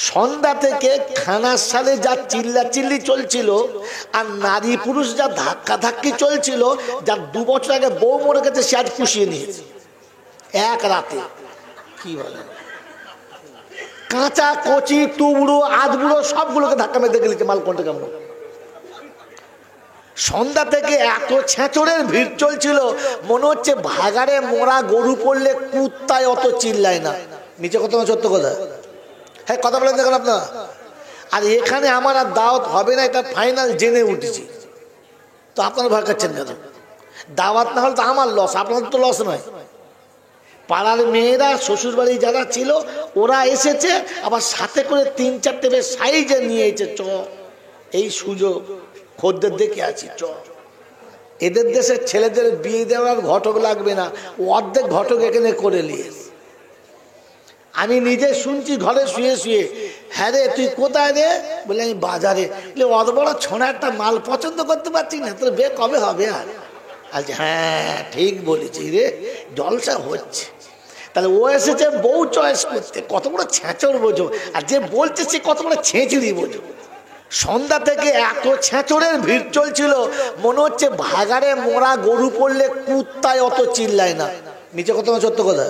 সন্ধ্যা থেকে খানার সালে যা চিল্লাচিল্লি চলছিল আর নারী পুরুষ যা ধাক্কাধাক্কি চলছিল, যার 2 বছর আগে বউ মরে গেছে সে আজ পুষিয়ে নিয়েছে এক রাতে। কি বলে, কাঁচা কচি তুবড়ো আধবুড়ো সবগুলোকে ধাক্কা মেরে গেছে মাল কোনটা কেমন। সন্ধ্যা থেকে এত ছেঁচড়ের ভিড় চলছিল, মনে হচ্ছে ভাগাড়ে মোরা গরু পড়লে কুত্তায় অত চিল্লায় না। নিচে কথা সত্য কথা, হ্যাঁ কথা বলেন দেখেন আপনারা। আর এখানে আমার আর দাওয়াত হবে না, এটা ফাইনাল জেনে উঠেছি। তো আপনারা ভয় খাচ্ছেন কেন? দাওয়াত না হলে তো আমার লস, আপনাদের তো লস নয়। পাড়ার মেয়েরা শ্বশুর বাড়ি যারা ছিল ওরা এসেছে, আবার সাথে করে 3-4টে বেশ সাইজে নিয়ে এসেছে। চ এই সুযোগ খদ্দের দেখে আছি, চ। এদের দেশের ছেলেদের বিয়ে দেওয়ার ঘটক লাগবে না, অর্ধেক ঘটক এখানে করে নিয়েছে। আমি নিজে শুনছি ঘরে শুয়ে শুয়ে, হ্যাঁ রে তুই কোথায় রে? বলে আমি বাজারে। বলে অত বড় ছোনা একটা মাল পছন্দ করতে পারছি না, তোর বিয়ে কবে হবে? আর আচ্ছা হ্যাঁ ঠিক বলেছি রে, জলসা হচ্ছে। তাহলে ও এসেছে বউ চয়েস করতে, কত বড় ছেঁচড় বোঝো। আর যে বলছে সে কত বড় ছেঁচড়ি বোঝো। সন্ধ্যা থেকে এত ছেঁচড়ের ভিড় চলছিল, মনে হচ্ছে ভাগাড়ে মোরা গরু পড়লে কুত্তায় অত চিল্লায় না। নিচে কথা সত্য কথা,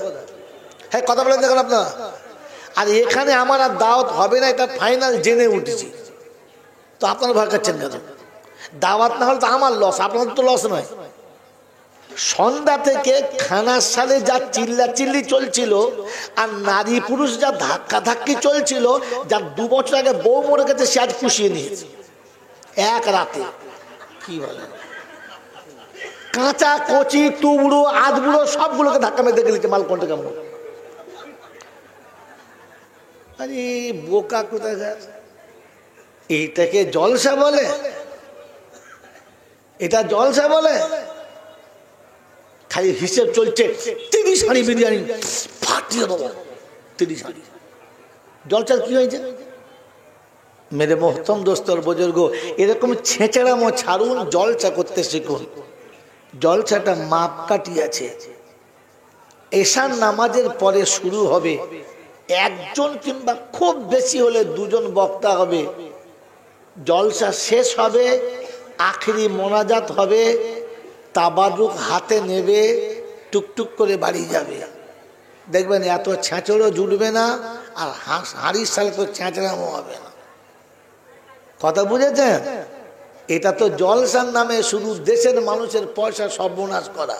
হ্যাঁ কথা বলেন দেখেন আপনারা। আর এখানে আমার আর দাওয়াত হবে না, এটা ফাইনাল জেনে উঠেছি। তো আপনারা ভয় খাচ্ছেন কেন? দাওয়াত না হলে তো আমার লস, আপনাদের তো লস নয়। সন্ধ্যা থেকে খানার সালে যা চিল্লাচিল্লি চলছিল আর নারী পুরুষ যা ধাক্কাধাক্কি চলছিল, যার 2 বছর আগে বউ মরে গেছে সে আজ পুষিয়ে নিয়েছে এক রাতে। কি বলে, কাঁচা কচি তুবড়ো আধবুড়ো সবগুলোকে ধাক্কা মেরে গেছে মাল কোনটা কেমন। আরে বোকা কোথায়, এইটাকে জলসা বলে? এটা জলসা বলে? খালি হিসেব চলছে, 30 হাঁড়ি বিরিয়ানি ফাটিয়ে দেবো, 30 হাঁড়ি। জলসার কি হয়েছে? মেরে মোহতম দোস্তর বুজুর্গ, এরকম ছেঁচড়ামো ছাড়ুন, জলসা করতে শিখুন। জলসাটা মাপ কাটি আছে। এশার নামাজের পরে শুরু হবে, একজন কিংবা খুব বেশি হলে 2জন বক্তা হবে। জলসা শেষ হবে, আখেরি মোনাজাত হবে, তাবারুক হাতে নেবে, টুকটুক করে বাড়ি যাবে। দেখবেন এত ছেঁচড়ও জুটবে না, আর হাঁড়ির সালে তো ছেঁচড়ামও হবে না। কথা বুঝেছেন? এটা তো জলসার নামে শুধু দেশের মানুষের পয়সা সর্বনাশ করা।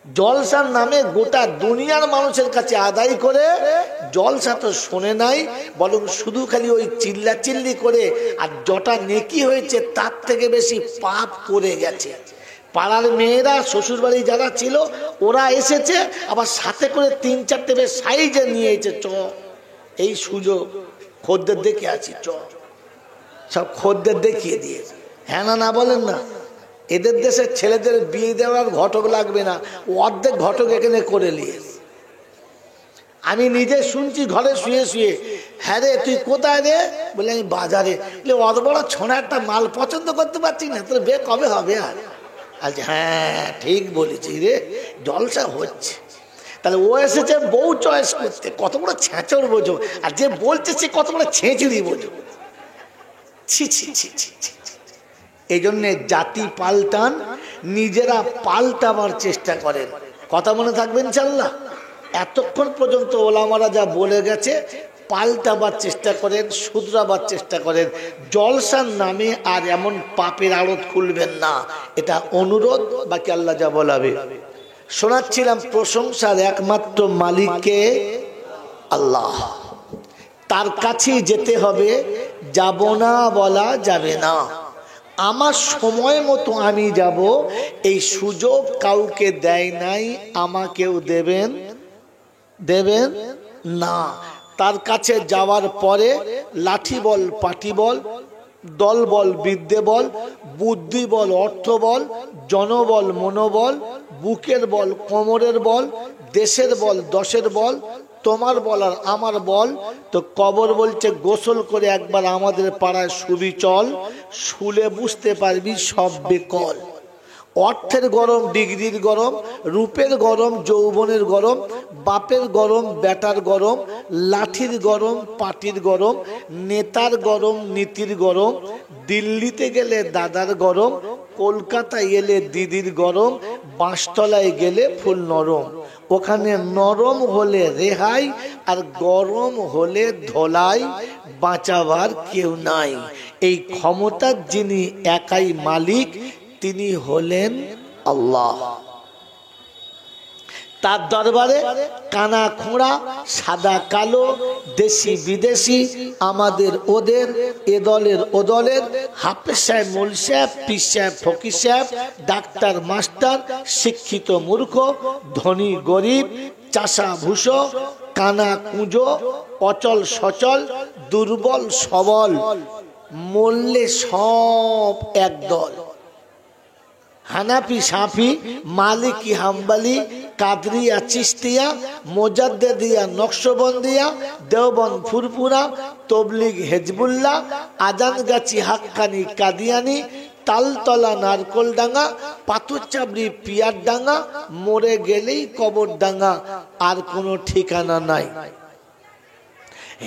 জলসার নামে গোটা দুনিয়ার মানুষের কাছে আদায় করে জলসা তো শোনে নাই, বরং শুধু খালি ওই চিল্লাচিল্লি করে আর যটা নেকি হয়েছে তার থেকে বেশি পাপ করে গেছে। পাড়ার মেয়েরা শ্বশুর বাড়ি যারা ছিল ওরা এসেছে, আবার সাথে করে 3-4টে বেশ সাইজে নিয়ে এসেছে। চ এই সুযোগ খদ্দের দেখে আছি, চ। সব খদ্দের দেখিয়ে দিয়েছে। হ্যাঁ না না বলেন না? এদের দেশের ছেলেদের বিয়ে দেওয়ার ঘটক লাগবে না, অর্ধেক ঘটক এখানে করে নিয়েছে। আমি নিজে শুনছি ঘরে শুয়ে শুয়ে, হ্যাঁ রে তুই কোথায় রে? বলে আমি বাজারে। বলে অত বড় ছোনা একটা মাল পছন্দ করতে পারছি না, তোর বিয়ে কবে হবে? আর আচ্ছা হ্যাঁ ঠিক বলেছি রে, জলসা হচ্ছে। তাহলে ও এসেছে বউ চয়েস করতে, কত বড় ছেঁচড় বোঝো। আর যে বলছে সে কত বড় ছেঁচড়ি বোঝো। ছি ছি ছি ছি ছি। এই জন্যে জাতি পাল্টান, নিজেরা পাল্টাবার চেষ্টা করেন। কথা মনে থাকবে ইনশাআল্লাহ। এতক্ষণ পর্যন্ত ওলামারা যা বলে গেছে পাল্টাবার চেষ্টা করেন, শুধরাবার চেষ্টা করেন। জলসার নামে আর এমন পাপের আড়ত খুলবেন না, এটা অনুরোধ। বাকি আল্লাহ যা বলাবে। শোনাচ্ছিলাম প্রশংসার একমাত্র মালিককে আল্লাহ, তার কাছেই যেতে হবে, যাব না বলা যাবে না। আমার সময় মতো আমি যাব, এই সুযোগ কাউকে দেয় নাই, আমাকেও দেবেন না। তার কাছে যাওয়ার পরে লাঠি বল, পাটি বল, দল বল, বিদ্যে বল, বুদ্ধি বল, অর্থ বল, জনবল, মনোবল, বুকের বল, কোমরের বল, দেশের বল, দশের বল, তোমার বল আর আমার বল। তো কবর বলছে গোসল করে একবার আমাদের পাড়ায় শুবি চল, শুলে বুঝতে পারবি সব বেকল। অর্থের গরম, ডিগ্রির গরম, রূপের গরম, যৌবনের গরম, বাপের গরম, বেটার গরম, লাঠির গরম, পাটির গরম, নেতার গরম, নীতির গরম, দিল্লিতে গেলে দাদার গরম, কলকাতায় এলে দিদির গরম, বাঁশতলায় গেলে ফুল নরম। ওখানে নরম হলে রেহাই, আর গরম হলে ধোলাই, বাঁচাবার কেউ নাই। এই ক্ষমতার যিনি একাই মালিক, তিনি হলেন আল্লাহ। তার দরবারে কানা খোঁড়া, সাদা কালো, দেশি বিদেশি, আমাদের ওদের, এ দলের ও দলের, হাফেজ সাহেব, মোল সাহেব, পীর সাহেব, ফকির সাহেব, ডাক্তার মাস্টার, শিক্ষিত মূর্খ, ধনী গরিব, চাষা ভুষো, কানা কুঁজো, অচল সচল, দুর্বল সবল, মরলে সব একদল। হানাফি সাফি, মালিকি হাম্বলি, কাদরিয়া চিশতিয়া, মোজাদ্দেদিয়া নকশবন্দিয়া, দেওবন্দ ফুরফুরা, তবলিগ হেজবুল্লাহ, আজানগাছি হাক্কানি কাদিয়ানি, তালতলা নারকোলডাঙ্গা, পাথরচাবড়ি পিয়ারডাঙ্গা, মরে গেলেই কবরডাঙ্গা, আর কোনো ঠিকানা নাই।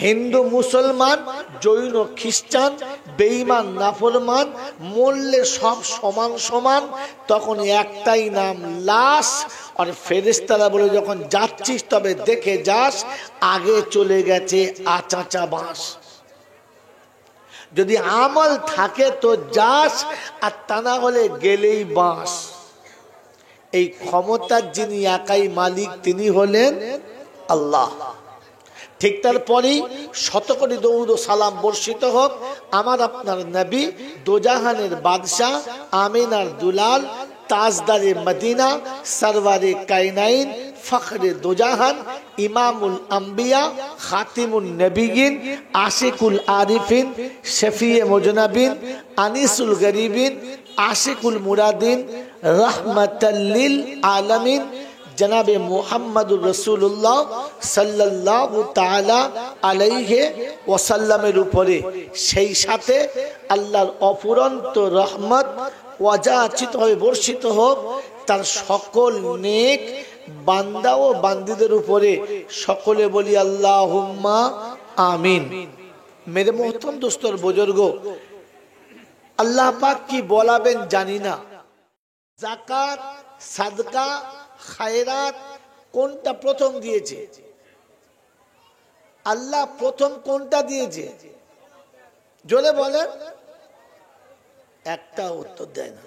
হিন্দু মুসলমান, জৈন খ্রিস্টান, বেঈমান নাফরমান, মরলে সব সমান সমান। তখন একটাই নাম, লাশ। আর ফেরেশতারা বলে, যখন যাচ্ছিস তবে দেখে যাস, আগে চলে গেছে আচাচা বাঁশ। যদি আমল থাকে তো যাস, আর তা না হলে গেলেই বাঁশ। এই ক্ষমতার যিনি একাই মালিক, তিনি হলেন আল্লাহ। ঠিক তারপরেই শতকোটি দরুদ ও সালাম বর্ষিত হোক আমার আপনার নবী, দোজাহানের বাদশাহ, আমিনার দুলাল, তাজদারে মদিনা, সরওয়ারে কায়নাইন, ফখরে দোজাহান, ইমামুল আম্বিয়া, খাতিমুন নবিয়িন, আশিকুল আরিফিন, শফিয়ে মুজনাবিন, আনিসুল গরিবিন, আশিকুল মুরাদিন, রহমাতাল লিল আলামিন, জনাবে মুহাম্মদুর রাসূলুল্লাহ সাল্লাল্লাহু তাআলা আলাইহি ওয়াসাল্লামের উপরে, সেই সাথে আল্লাহর অফুরন্ত রহমত ওয়াজাচিতভাবে বর্ষিত হোক তার সকল নেক বান্দা ও বান্দীদের উপরে। সকলে বলি আল্লাহুম্মা আমিন। মেরে মোহতরম দোস্তর বুজুর্গ, আল্লাহ পাক কি বলাবেন জানি না। যাকাত, সাদকা, খায়রাত কোনটা প্রথম দিয়েছে? আল্লাহ প্রথম কোনটা দিয়েছে? জোরে বলেন। একটা উত্তর দেয় না।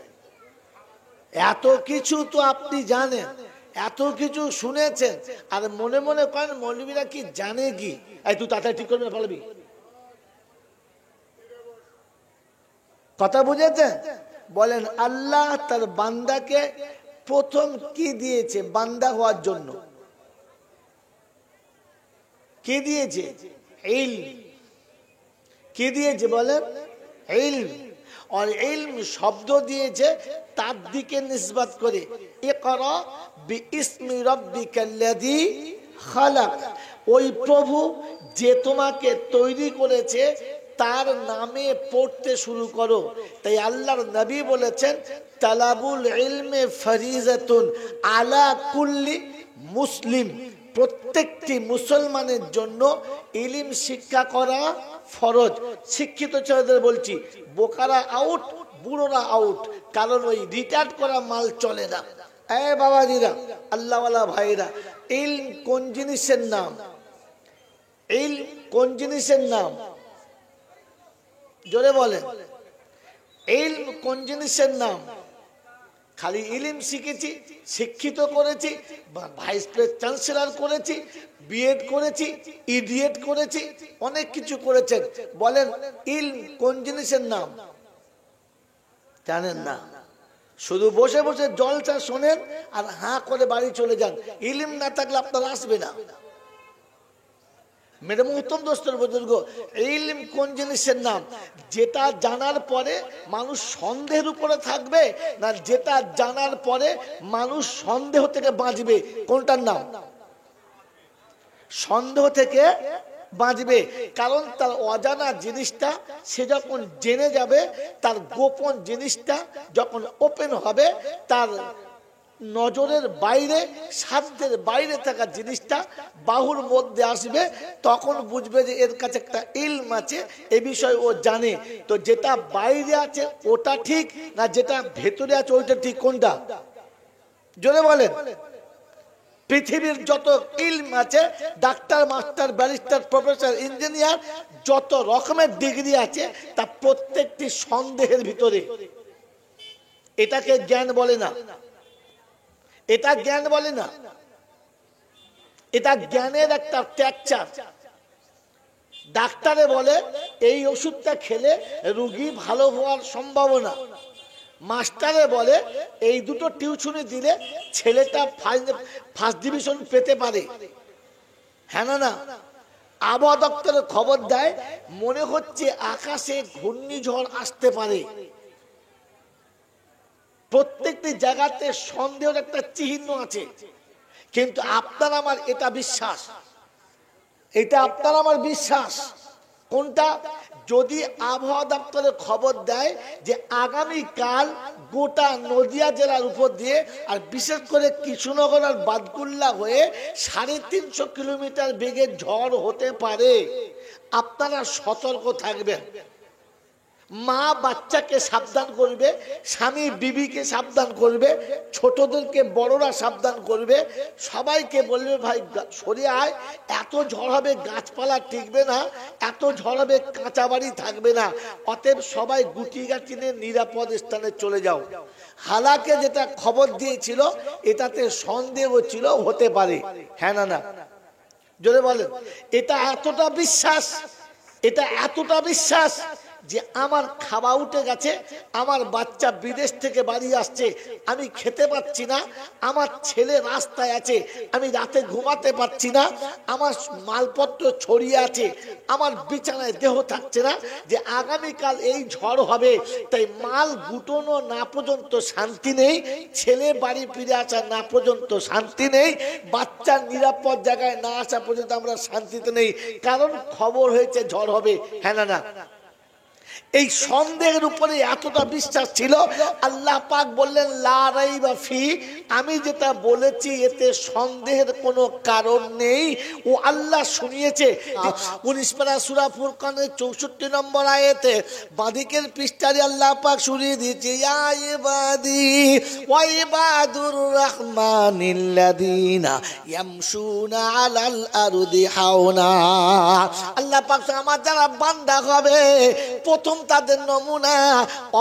এত কিছু তো আপনি জানেন, এত কিছু শুনেছেন, আর মনে মনে করেন মৌলবীরা কি জানে কি? এই তুই তাড়াতাড়ি ঠিক করবি না, পারবি? কথা বুঝেছেন? বলেন, আল্লাহ তার বান্দাকে প্রথম কি দিয়েছে বান্দা হওয়ার জন্য? কি দিয়েছে? ইলম। কি দিয়েছে বলেন? ইলম। আর ইলম শব্দ দিয়েছে তার দিকে নিসবত করে, ইকরা বিইসমি রাব্বিকাল্লাযী খালাক। ওই প্রভু যে তোমাকে তৈরি করেছে তার নামে পড়তে শুরু করো। তাই আল্লাহর নবী বলেছেন, তালাবুল ইলমে ফরিজাতুন আলা কুল্লি মুসলিম। প্রত্যেকটি মুসলমানের জন্য ইলম শিক্ষা করা ফরজ। শিক্ষিত ছেলেদের বলছি, বোকারা আউট, বুড়োরা আউট, কারণ ওই রিটায়ার্ড করা মাল চলে না। এ বাবাজিরা, আল্লাহওয়ালা ভাইরা, ইলম কোন জিনিসের নাম? ইলম কোন জিনিসের নাম? জোরে বলেন। ইলম কোন জিনিসের নাম? খালি ইলম শিখেছি, শিক্ষিত করেছি, ভাইস চ্যান্সেলর করেছি, বিএড করেছি, ইডিএড করেছি, অনেক কিছু করেছেন। বলেন, ইলম কোন জিনিসের নাম? জানেন না। শুধু বসে বসে জলসা শোনেন আর হাঁ করে বাড়ি চলে যান। ইলম না থাকলে আপনার আসবে না। মেরে মোহতরম দোস্তর বুজুর্গ, ইলম কোন জিনিসের নাম? যেটা জানার পরে মানুষ সন্দেহের উপরে থাকবে, না যেটা জানার পরে মানুষ সন্দেহ থেকে বাঁচবে, কোনটার নাম? সন্দেহ থেকে বাঁচবে। কারণ তার অজানা জিনিসটা সে যখন জেনে যাবে, তার গোপন জিনিসটা যখন ওপেন হবে, তার নজরের বাইরে, সাধ্যের বাইরে থাকা জিনিসটা বাহুর মধ্যে আসবে, তখন বুঝবে যে এর কাছে একটা ইলম আছে, এ বিষয়ে ও জানে। তো যেটা বাইরে আছে ওটা ঠিক না যেটা ভেতরে আছে ওইটা ঠিক? কোনটা? জোরে বলেন। পৃথিবীর যত ইলম আছে, doctor, master, barrister, professor, engineer, যত রকমের ডিগ্রি আছে, তা প্রত্যেকটি সন্দেহের ভিতরে। এটাকে জ্ঞান বলে না, এটা জ্ঞান বলে না, এটা জ্ঞানের একটা টেকচার। ডাক্তারে বলে এই ওষুধটা খেলে রোগী ভালো হওয়ার সম্ভাবনা, মাস্টারে বলে এই দুটো টিউশনি দিলে ছেলেটা ফার্স্ট ডিভিশন পেতে পারে। হ্যাঁ না না? আবহাওয়া দপ্তরের খবর দেয় মনে হচ্ছে আকাশে ঘূর্ণিঝড় আসতে পারে। প্রত্যেকটি জায়গাতে সন্দেহের একটা চিহ্ন আছে, কিন্তু আপনার আমার এটা বিশ্বাস, এটা আপনার আমার বিশ্বাস। কোনটা? যদি আবহাওয়া দপ্তরের খবর দেয় যে আগামীকাল গোটা নদিয়া জেলার উপর দিয়ে, আর বিশেষ করে কৃষ্ণনগর আর বাদকুল্লা হয়ে 350 কিলোমিটার বেগে ঝড় হতে পারে, আপনারা সতর্ক থাকবেন। মা বাচ্চাকে সাবধান করবে, স্বামী বিবিকে সাবধান করবে, ছোটদেরকে বড়রা সাবধান করবে, সবাইকে বলবে ভাই সরে আয়, এত ঝড় হবে গাছপালা টিকবে না, এত ঝড় হবে কাঁচা বাড়ি থাকবে না, অতএব সবাই গুটি গাটি নিয়ে নিরাপদ স্থানে চলে যাও। হালাকে যেটা খবর দিয়েছিল এটাতে সন্দেহ ছিল, হতে পারে। হ্যাঁ না না? জোরে বলেন। এটা এতটা বিশ্বাস, এটা এতটা বিশ্বাস যে আমার খাওয়া উঠে গেছে, আমার বাচ্চা বিদেশ থেকে বাড়ি আসছে, আমি খেতে পাচ্ছি না, আমার ছেলে রাস্তায় আছে, আমি রাতে ঘুমাতে পারছি না, আমার মালপত্র ছড়িয়ে আছে, আমার বিছানায় দেহ থাকছে না, যে আগামীকাল এই ঝড় হবে, তাই মাল গুটোনো না পর্যন্ত শান্তি নেই, ছেলে বাড়ি ফিরে আসা না পর্যন্ত শান্তি নেই, বাচ্চার নিরাপদ জায়গায় না আসা পর্যন্ত আমরা শান্তিতে নেই, কারণ খবর হয়েছে ঝড় হবে। হ্যাঁ না না? এই সন্দেহের উপরে এতটা বিশ্বাস ছিল, আল্লাহ পাক বললেন লা রাইবা ফি, আমি যেটা বলেছি এতে সন্দেহের কোনো কারণ নেই। ও আল্লাহ শুনিয়েছে। 19 পারা সূরা ফুরকানের 64 নম্বর আয়াতে বাদিকের পৃষ্ঠারে আল্লাহ পাক শুনিয়ে দিয়েছে, ইয়া ইবাদি ওয়া ইবাদুর রাহমানিল্লাযিনা ইয়ামশুনা আলাল আরদি হাওনা। আল্লাহ পাক আমার যারা বান্দা হবে, প্রথম তাদের নমুনা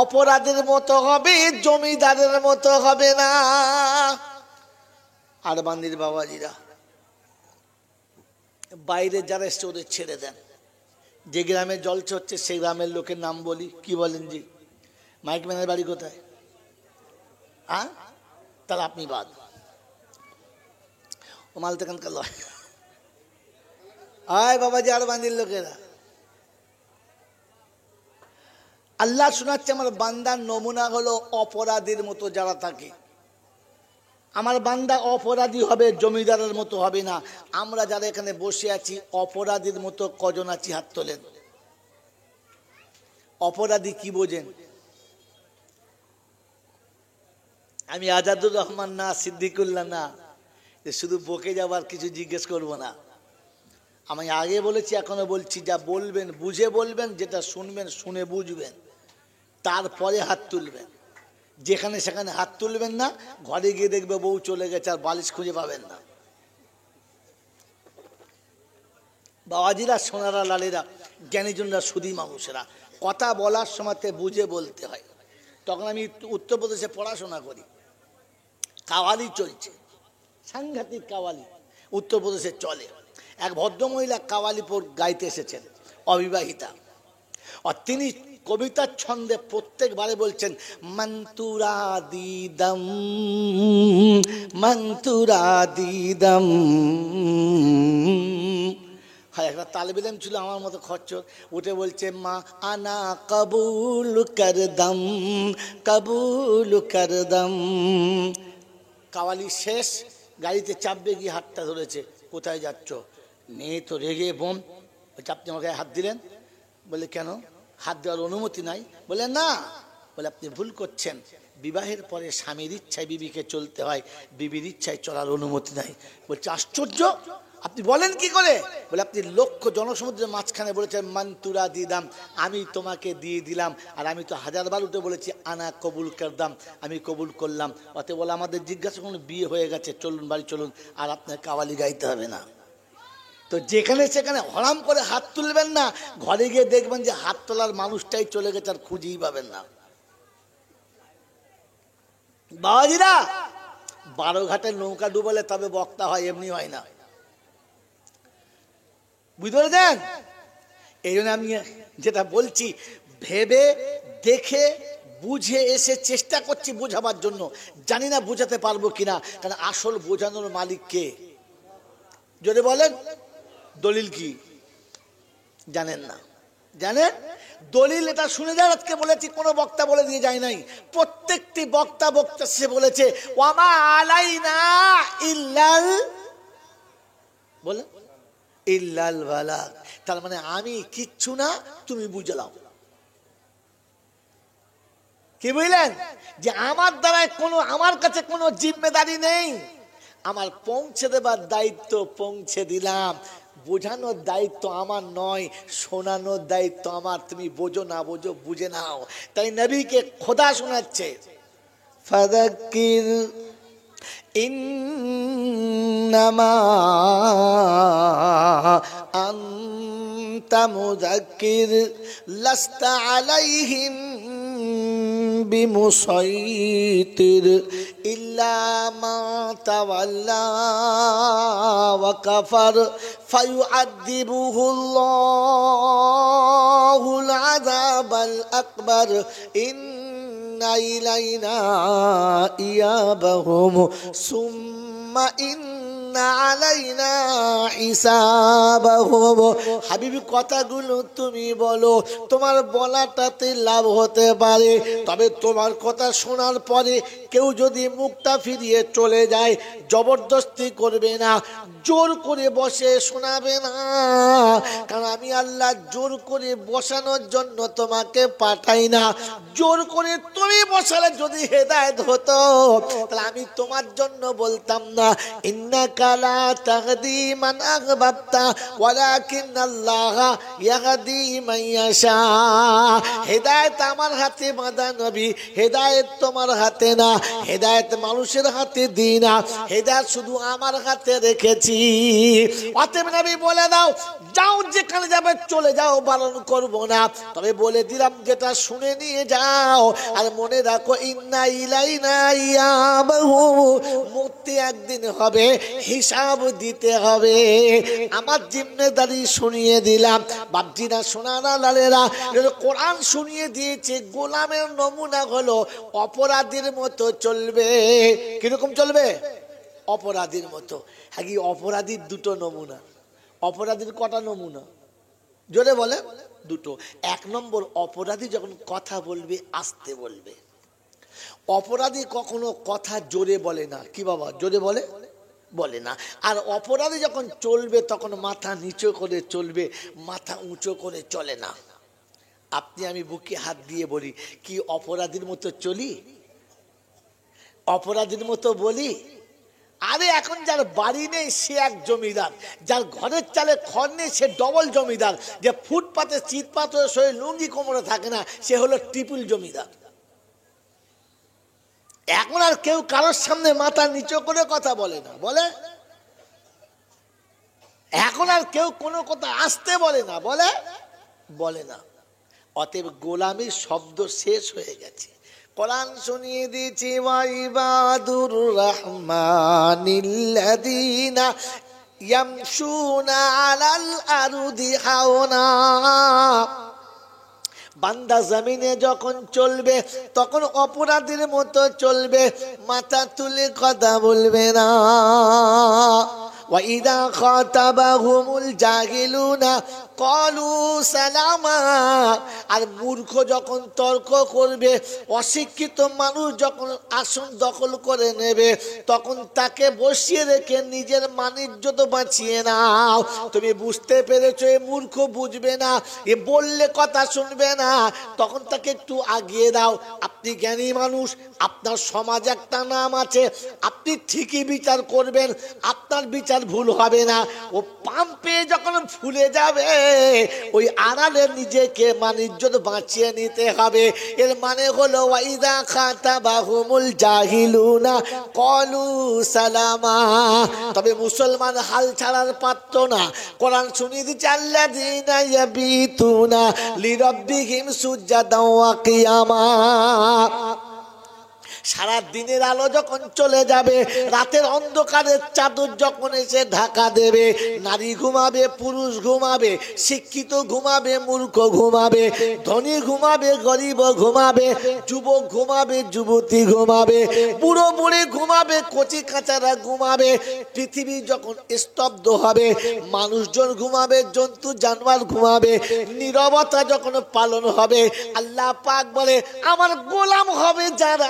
অপরাধের মতো হবে, জমিদারের মতো হবে না। আর বান্দির বাবাজিরা বাইরে যারা এসছে ওদের ছেড়ে দেন। যে গ্রামে জলসা হচ্ছে সেই গ্রামের লোকের নাম বলি, কি বলেন জি? মাইকম্যানের বাড়ি কোথায়? তাহলে আপনি বাদ, ও মাল তেখানকার লয়। আয় বাবাজি আর বান্দির লোকেরা, আল্লাহ শোনাচ্ছে আমার বান্দার নমুনা হলো অপরাধীর মতো যারা থাকে। আমার বান্দা অপরাধী হবে, জমিদারের মতো হবে না। আমরা যারা এখানে বসে আছি অপরাধীর মতো কজন আছি? হাত তোলেন। অপরাধী কি বোঝেন? আমি আজাদুর রহমান না, সিদ্দিকুল্লাহ না, যে শুধু বকে যাবার কিছু জিজ্ঞেস করব না। আমি আগে বলেছি, এখনো বলছি, যা বলবেন বুঝে বলবেন, যেটা শুনবেন শুনে বুঝবেন, তারপরে হাত তুলবেন। যেখানে সেখানে হাত তুলবেন না, ঘরে গিয়ে দেখবে বউ চলে গেছে আর বালিশ খুঁজে পাবেন না। বাবাজিরা, সোনারা, লালেরা, জ্ঞানীজনরা, সুধী মানুষেরা, কথা বলার সময়তে বুঝে বলতে হয়। তখন আমি উত্তরপ্রদেশে পড়াশোনা করি, কাওয়ালি চলছে, সাংঘাতিক কাওয়ালি উত্তরপ্রদেশে চলে। এক ভদ্রমহিলা কাওয়ালিপুর গাইতে এসেছেন, অবিবাহিতা, আর তিনি কবিতার ছন্দে প্রত্যেকবারে বলছেন মন্তুরা দিদম মন্তুরা দিদম। হ্যাঁ, একটা তালবেলেম ছিল আমার মতো খচ্চর, উঠে বলছে মা আনা কবুল করদম কবুল করদম। কাওয়ালি শেষ, গাড়িতে চাপবে গিয়ে হাতটা ধরেছে, কোথায় যাচ্ছ? মেয়ে তো রেগে বোম, বলছে আপনি আমার গায়ে হাত দিলেন? বলে কেন, হাত দেওয়ার অনুমতি নাই? বলে না। বলে আপনি ভুল করছেন, বিবাহের পরে স্বামীর ইচ্ছায় বিবিকে চলতে হয়, বিবির ইচ্ছায় চলার অনুমতি নাই। বলছে আশ্চর্য, আপনি বলেন কি করে? বলে আপনি লক্ষ জনসমুদ্রের মাঝখানে বলেছেন মান্তুরা দিদাম, আমি তোমাকে দিয়ে দিলাম, আর আমি তো হাজারবার উঠে বলেছি আনা কবুল করদাম, আমি কবুল করলাম। অতএব বলে আমাদের জিজ্ঞাসা করুন, বিয়ে হয়ে গেছে, চলুন বাড়ি চলুন, আর আপনার কাওয়ালি গাইতে হবে না। তো যেখানে সেখানে হরাম করে হাত তুলবেন না, ঘরে গিয়ে দেখবেন যে হাত তোলার মানুষটাই চলে গেছে, আর খুঁজেই পাবেন না। বাবাজিরা, 12 ঘাটের নৌকা ডুবলে তবে বক্তা হয়, এমনি হয় না, বুঝতে পেরেছেন? এই জন্য আমি যেটা বলছি, ভেবে দেখে বুঝে এসে চেষ্টা করছি বোঝাবার জন্য। জানি না বোঝাতে পারবো কিনা, কারণ আসল বোঝানোর মালিক কে? যদি বলেন দলিল কি জানেন না? জানেন দলিল? এটা শুনে যান, আজকে বলেছি কোনো বক্তা বলে দিয়ে যায় নাই, প্রত্যেকটি বক্তা সে বলেছে ওয়ামা আলাইনা ইল্লাল, বলে ইল্লাল বালাগ। তার মানে আমি কিচ্ছু না, তুমি বুঝলাও। কি বুঝলেন? যে আমার দ্বারা আমার কাছে কোনো জিম্মেদারি নেই, আমার পৌঁছে দেবার দায়িত্ব পৌঁছে দিলাম, বোঝানোর দায়িত্ব আমার নয়, শোনানোর দায়িত্ব আমার। তুমি বোঝো না বোঝো, বুঝে নাও। তাই নবীকে খোদা শোনাচ্ছে, ফাযাক্কির ইন্নামা আনতা মুযাক্কির লাস্তা আলাইহিম বিমুসাইতির ইল্লা মা তাওয়াল্লা ওয়া কাফার ফায়ুআযিবুহুল্লাহুল আযাবাল আকবার ইন্না ইলাইনা ইয়াবাহুম সুম্মা ইন্না আলাইনা হিসাবাহুম। হাবিবি, কথাগুলো তুমি বলো, তোমার বলাটাতে লাভ হতে পারে, তবে তোমার কথা শোনার পরে কেউ যদি মুখটা ফিরিয়ে চলে যায়, জবরদস্তি করবে না, জোর করে বসে শোনাবে না, কারণ আমি আল্লাহ জোর করে বসানোর জন্য তোমাকে পাঠাই না। জোর করে তুমি বসালে যদি হেদায়েত হতো, তাহলে আমি তোমার জন্য বলতাম না ইন্নাকা লা তাহদি মান আহবাবতা ওয়ালাকিন্নাল্লাহ ইয়াহদি মান ইয়াশা। হেদায়েত আমার হাতে বাঁধা নবী, হেদায়েত তোমার হাতে না, হেদায়েত মানুষের হাতে দিই না, হেদায়েত শুধু আমার হাতে রেখেছি। অতএব নবী বলে দাও, যাও যেখানে যাবে চলে যাও, বারণ করব না, তবে বলে দিলাম যেটা শুনে নিয়ে যাও। আর মনে রাখো ইন্না ইলাইনা ইয়াবাহুম, মুক্তি একদিন হবে, হিসাব দিতে হবে। আমার জিম্মেদারি শুনিয়ে দিলাম। বাপজিরা, সোনারা, লালেরা, কোরআন শুনিয়ে দিয়েছে, গোলামের নমুনা হলো অপরাধীর মতো চলবে। কিরকম চলবে? অপরাধীর মতো। হ্যাঁ, অপরাধীর দুটো নমুনা। অপরাধীর কটা নমুনা? জোরে বলে দুটো। 1 নম্বর, অপরাধী যখন কথা বলবে আস্তে বলবে। অপরাধী কখনো কথা জোরে বলে না। কি বাবা, জোরে বলে? বলে না। আর অপরাধী যখন চলবে তখন মাথা নিচু করে চলবে, মাথা উঁচু করে চলে না। আপনি আমি বুকে হাত দিয়ে বলি, কি অপরাধীর মতো চলি? অপরাধীর মতো বলি? আরে এখন যার বাড়ি নেই সে এক জমিদার, যার ঘরের চালে খড় নেই সে ডবল জমিদার, যে ফুটপাতে চিৎপাত শরীর লুঙ্গি কোমরে থাকে না সে হলো ট্রিপল জমিদার। এখন আর কেউ কারোর সামনে মাথা নিচু করে কথা বলে না, বলে? এখন আর কেউ কোনো কথা আস্তে বলে না, বলে? বলে না। অতএব গোলামির শব্দ শেষ হয়ে গেছে। কোরআন শুনিয়ে দিয়েছি, ওয়াইবাদুর রহমানিল্লাযীনা ইয়ামশুনা আলাল আরদি হাওনা। বান্দা জমিনে যখন চলবে তখন অপরাধীর মতো চলবে, মাথা তুলে কথা বলবে না। ওয়াইদা খাতাবাহুমুল জাহিলুনা কলু সালামা। আর মূর্খ যখন তর্ক করবে, অশিক্ষিত মানুষ যখন আসন দখল করে নেবে, তখন তাকে বসিয়ে রেখে নিজের মান-ইজ্জত বাঁচিয়ে নাও। তুমি বুঝতে পেরেছো এ মূর্খ বুঝবে না, এ বললে কথা শুনবে না, তখন তাকে একটু আগিয়ে দাও। আপনি জ্ঞানী মানুষ, আপনার সমাজ একটা নাম আছে, আপনি ঠিকই বিচার করবেন, আপনার বিচার ভুল হবে না। ও পাম্পে যখন ফুলে যাবে, ওই আড়ালে নিজেকে মান-ইজ্জত বাঁচিয়ে নিতে হবে। এর মানে হলো ওয়াইদা খাতাবাহুমুল জাহিলুনা ক্বালু সালামা। তবে মুসলমান হাল ছাড়ার পাত্র না। কোরআন শুনিয়ে দিচ্ছে আল্লাযীনা ইয়াবিতুনা লিরাব্বিহিম সুজদান ওয়া কিয়ামা। সারা দিনের আলো যখন চলে যাবে, রাতের অন্ধকারের চাদর যখন এসে ঢাকা দেবে, নারী ঘুমাবে, পুরুষ ঘুমাবে, শিক্ষিত ঘুমাবে, মূর্খ ঘুমাবে, ধনী ঘুমাবে, গরিব ঘুমাবে, যুবক ঘুমাবে, যুবতী ঘুমাবে, বুড়ো বুড়ি ঘুমাবে, কচি কাঁচারা ঘুমাবে। পৃথিবী যখন স্তব্ধ হবে, মানুষজন ঘুমাবে, জন্তু জানোয়ার ঘুমাবে, নীরবতা যখন পালন হবে, আল্লাহ পাক বলে আমার গোলাম হবে যারা,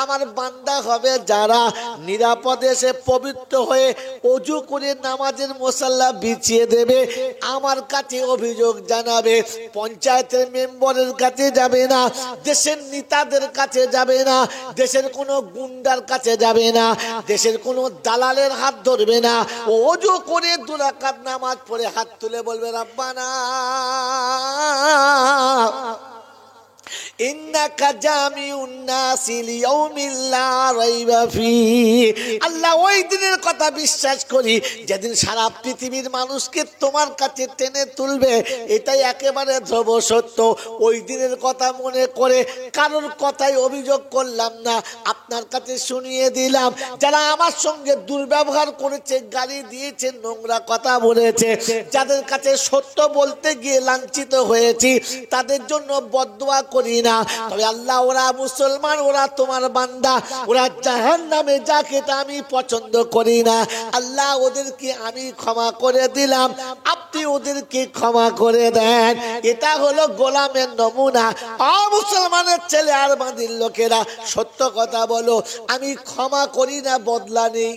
আমার বান্দা হবে যারা নিরাপদে সে পবিত্র হয়ে ওযু করে নামাজের মুসাল্লা বিছিয়ে দেবে, আমার কাছে অভিযোগ জানাবে। পঞ্চায়েতের মেম্বারের কাছে যাবে না, দেশের নেতাদের কাছে যাবে না, দেশের কোনো গুন্ডার কাছে যাবে না, দেশের কোনো দালালের হাত ধরবে না। ওযু করে 2 রাকাত নামাজ পড়ে হাত তুলে বলবে রাব্বানা ইন্নাকা জামিউন নাসি লিয়াউমিল লা রাইবা ফীহি। আল্লাহ ওই দিনের কথা বিশ্বাস করি যেদিন সারা পৃথিবীর মানুষকে তোমার কাছে টেনে তুলবে, এটাই একেবারে ধ্রুব সত্য। ওই দিনের কথা মনে করে কারোর কথাই অভিযোগ করলাম না, আপনার কাছে শুনিয়ে দিলাম। যারা আমার সঙ্গে দুর্ব্যবহার করেছে, গালি দিয়েছে, নোংরা কথা বলেছে, যাদের কাছে সত্য বলতে গিয়ে লাঞ্ছিত হয়েছি, তাদের জন্য বদদোয়া করি না। তবে আল্লাহ ওরা মুসলমান, ওরা তোমার বান্দা, ওরা জাহান্নামে যাক, এটা আমি পছন্দ করি না। আল্লাহ ওদেরকে আমি ক্ষমা করে দিলাম, আপনি ওদেরকে ক্ষমা করে দেন। এটা হলো গোলামের নমুনা। মুসলমানের ছেলে আর বাঁধির লোকেরা সত্য কথা বলো, আমি ক্ষমা করি না, বদলা নেই।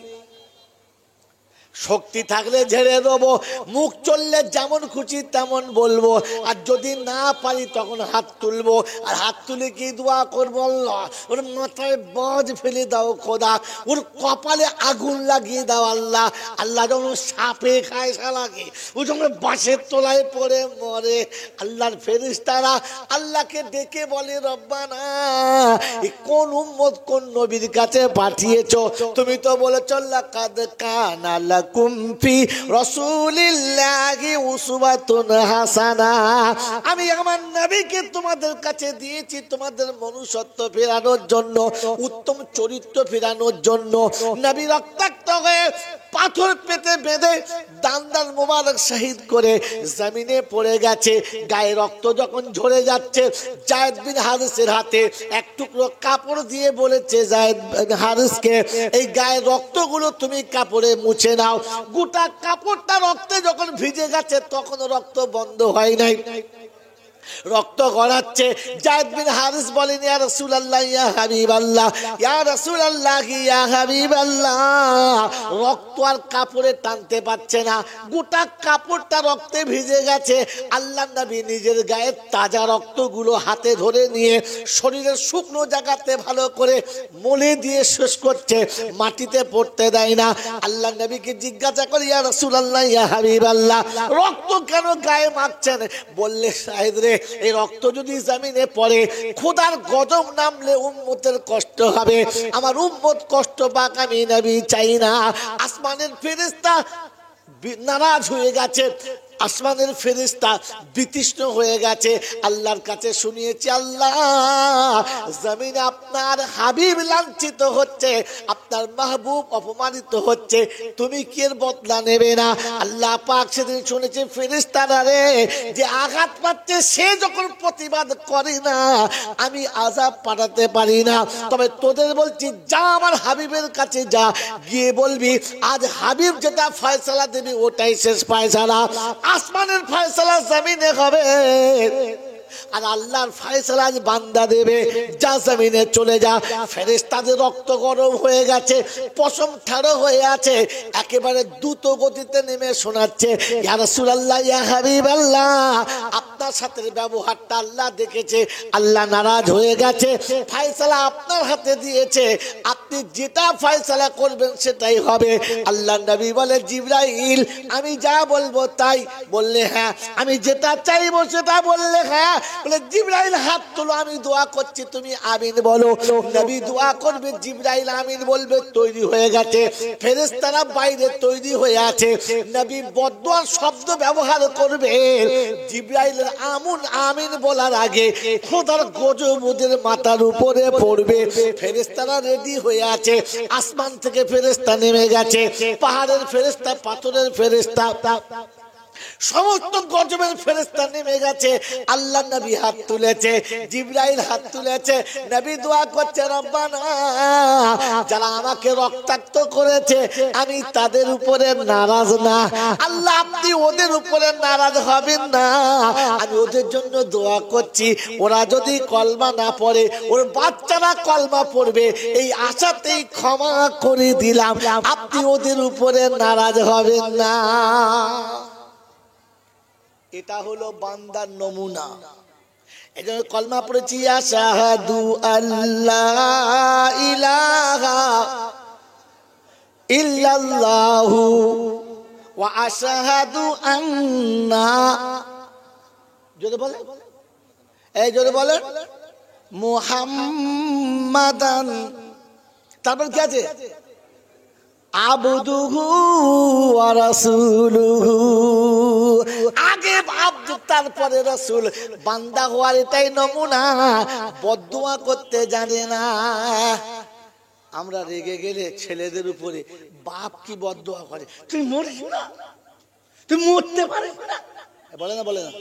শক্তি থাকলে ঝেড়ে দেবো, মুখ চললে যেমন খুশি তেমন বলবো, আর যদি না পারি তখন হাত তুলবো। আর হাত তুলে কি দোয়া করবো, আল্লাহ ওর মাথায় বাজ ফেলে দাও খোদা, ওর কপালে আগুন লাগিয়ে দাও আল্লাহ। আল্লাহ যখন সাপে খায় শালাকে, ও যখন বাঁশের তলায় পড়ে মরে, আল্লাহর ফেরেশতারা আল্লাহকে ডেকে বলে রব্বানা কোন উম্মত কোন নবীর কাছে পাঠিয়েছো? তুমি তো বলেছো লাকাদ কানা লাকুম ফি রাসূলিল্লাহি উসওয়াতুন হাসানা। আমি আমার নবীকে তোমাদের কাছে দিয়েছি তোমাদের মনুষ্যত্ব ফেরানোর জন্য, উত্তম চরিত্র ফেরানোর জন্য। নবী রক্তাক্ত হয়ে পাথর পেতে বেঁধে দান্দার মোবারক শহীদ করে জমিনে পড়ে গেছে। গায়ে রক্ত যখন ঝরে যাচ্ছে, যায়েদ বিন হারিসের হাতে এক টুকরো কাপড় দিয়ে বলেছে যায়েদ বিন হারিসকে, এই গায়ে রক্তগুলো তুমি কাপড়ে মুছে নাও। গোটা কাপড়টা রক্তে যখন ভিজে গেছে, তখন রক্ত বন্ধ হয় নাই, রক্ত গড়াচ্ছে। যায়েদ বিন হারিস বলেন ইয়া রাসূলুল্লাহ ইয়া হাবিবাল্লাহ, ইয়া রাসূলুল্লাহ ইয়া হাবিবাল্লাহ, রক্ত আর কাপড়ে টানতে পারছে না, গোটা কাপড়টা রক্তে ভিজে গেছে। আল্লাহর নবী নিজের গায়ের তাজা রক্তগুলো হাতে ধরে নিয়ে শরীরের শুকনো জায়গাতে ভালো করে মলে দিয়ে শেষ করছে, মাটিতে পড়তে দেয় না। আল্লাহর নবীকে জিজ্ঞাসা করে ইয়া রাসূলুল্লাহ ইয়া হাবিবাল্লাহ, রক্ত কেন গায়ে মাখছেন? বললে শাহেদ রে, এই রক্ত যদি জমিনে পড়ে, খোদার গজব নামলে উম্মতের কষ্ট হবে, আমার উম্মত কষ্ট পাক আমি নবী চাই না। আসমানের ফেরেশতা নারাজ হয়ে গেছে, আসমানের ফেরেশতা বিতৃষ্ণ হয়ে গেছে। আল্লাহর কাছে শুনিয়েছি, আল্লাহ জমিনে আপনার হাবিব লাঞ্ছিত হচ্ছে, আপনার মাহবুব অপমানিত হচ্ছে, তুমি কি এর বদলা নেবে না? আল্লাহ পাক সেদিন শুনেছে ফেরেশতারা রে, যে আঘাত পাচ্ছে সে যখন প্রতিবাদ করে না, আমি আযাব পাঠাতে পারি না। তবে তোদের বলছি, যা আমার হাবিবের কাছে যা, গিয়ে বলবি আজ হাবিব যেটা ফয়সালা দেবে ওটাই শেষ ফয়সালা। আসমানের ফয়সালা জমিনে হবে, আর আল্লাহর ফয়সালা আজ বান্দা দেবে, যা জমিনে চলে যা। ফেরেশতাদের রক্ত গরম হয়ে গেছে, পশম ঠাড়ো হয়ে আছে, একেবারে দ্রুত গতিতে নেমে শোনাচ্ছে, ইয়া রাসূলুল্লাহ, ইয়া হাবিবাল্লাহ, আপনার সাথে ব্যবহারটা আল্লাহ দেখেছে, আল্লাহ নারাজ হয়ে গেছে, ফয়সালা আপনার হাতে দিয়েছে, আপনি যেটা ফয়সালা করবেন সেটাই হবে। আল্লাহ নবী বলে, জিবরাইল আমি যা বলবো তাই। বললে হ্যাঁ। আমি যেটা চাইবো সেটা বললে হ্যাঁ। বলে জিবরাইল হাত তোলো, আমি দোয়া করছি, তুমি আমিন বলো। নবী দোয়া করবে, জিবরাইল আমিন বলবে, তৈরি হয়ে গেছে। ফেরেশতারা বাইরে তৈরি হয়ে আছে, নবী বদদুয়ার শব্দ ব্যবহার করবে, জিবরাইলের আমুন আমিন বলার আগে খোদার গজব ওদের মাথার উপরে পড়বে। ফেরেশতারা রেডি হয়ে আছে, আসমান থেকে ফেরেশতা নেমে গেছে, পাহাড়ের ফেরেশতা, পাথরের ফেরেশতা, সমস্ত গজবের ফেরেশতা নেমে গেছে। আল্লাহ নবী হাত তুলেছে, জিবরাইল হাত তুলেছে, নবী দোয়া করছে, রব্বানা, যারা আমাকে রক্তাক্ত করেছে আমি তাদের উপরে নারাজ না, আল্লাহ আপনি ওদের উপরে নারাজ হবেন না। আমি ওদের জন্য দোয়া করছি, ওরা যদি কলমা না পড়ে, ওর বাচ্চারা কলমা পড়বে, এই আশাতেই ক্ষমা করে দিলাম, আপনি ওদের উপরে নারাজ হবেন না। এটা হলো বান্দার নমুনা। এজন্য কলমা পড়েছি, আশহাদু আল্লাহ ইলাহা ইল্লাল্লাহু ওয়া আশহাদু আন্না, জোরে বলে, এই জোরে বলে, মুহাম্মাদান, তারপর কি আছে, আবদুহু ওয়া রাসূলুহু, আগে আব্দু তারপরে রাসূল। বান্দা হওয়ার এটাই নমুনা, বদদুয়া করতে জানে না। আমরা রেগে গেলে ছেলেদের উপরে বাপ কি বদদুয়া করে, তুই মরিস না, তুই মরতে পারিস না, বলে না, বলে না,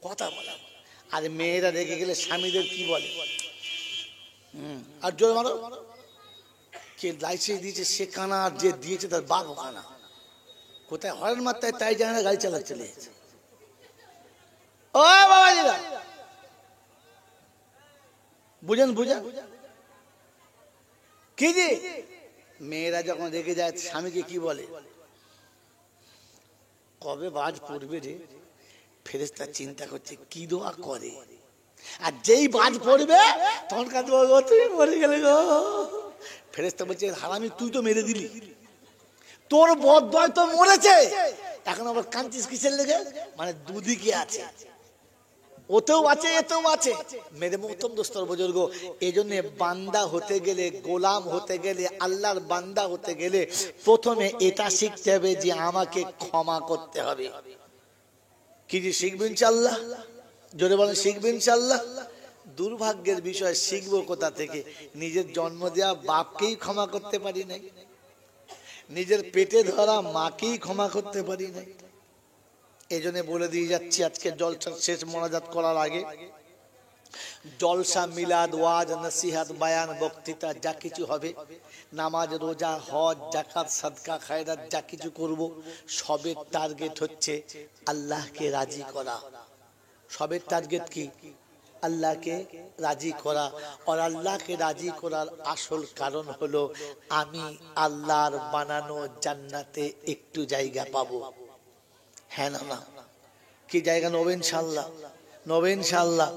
কথা বলে। আর মেয়েরা রেগে গেলে স্বামীদের কি বলে, আর জোরে মারো, কে লাইসেন্স দিয়েছে সে কানা, আর যে দিয়েছে তার বাপ কানা। কোথায় হরেন মাত্রায় তাই জানে না, গাড়ি চালা চলে গেছে। ও বাবাজিরা, বুঝেন, বুঝেন কি যে মেয়েরা যখন রেগে যায় স্বামীকে কি বলে, কবে বাজ পড়বে রে। ফেরেশতা চিন্তা করছে কি দোয়া করে, আর যেই বাজ পড়বে তখন কাঁদবে, গো তুমি মরে গেলে গো। ফেরেশতা বলছে, হারামি তুই তো মেরে দিলি, তোর বদদোয়ায় তো মরেছে, এখন আবার কাঁদছিস কিসের লেগে? মানে দুদিকে আছে, ওতেও আছে এতেও আছে। মেরে মুহতম দোস্তর বুজুর্গ, এই জন্য বান্দা হতে গেলে, গোলাম হতে গেলে, আল্লাহর বান্দা হতে গেলে প্রথমে এটা শিখতে হবে যে আমাকে ক্ষমা করতে হবে। কি যে শিখবেন ইনশাআল্লাহ, জোরে বলেন শিখবেন ইনশাআল্লাহ। দুর্ভাগ্যের বিষয়, শিখবো কোথা থেকে? নিজের জন্ম দেওয়া বাপকেই ক্ষমা করতে পারি নাই, নিজের পেটে ধরা মাকেই ক্ষমা করতে পারি নাই। এই জন্য বলে দিয়ে যাচ্ছি, আজকে জলসার শেষ মোনাজাত করার আগে, জলসা, মিলাদ, ওয়াজ, নসিহত, বায়ান, বক্তৃতা যা কিছু হবে, নামাজ, রোজা, হজ, যাকাত, সাদকা, খায়রাত যা কিছু করব, সবের টার্গেট হচ্ছে আল্লাহকে রাজি করা। সবের টার্গেট কি? আল্লাহকে রাজি করা। আর আল্লাহকে রাজি করার আসল কারণ হলো আমি আল্লাহর বানানো জান্নাতে একটু জায়গা পাবো। হ্যাঁ না না? কি জায়গা নেবো ইনশাআল্লাহ? নেবো ইনশাআল্লাহ।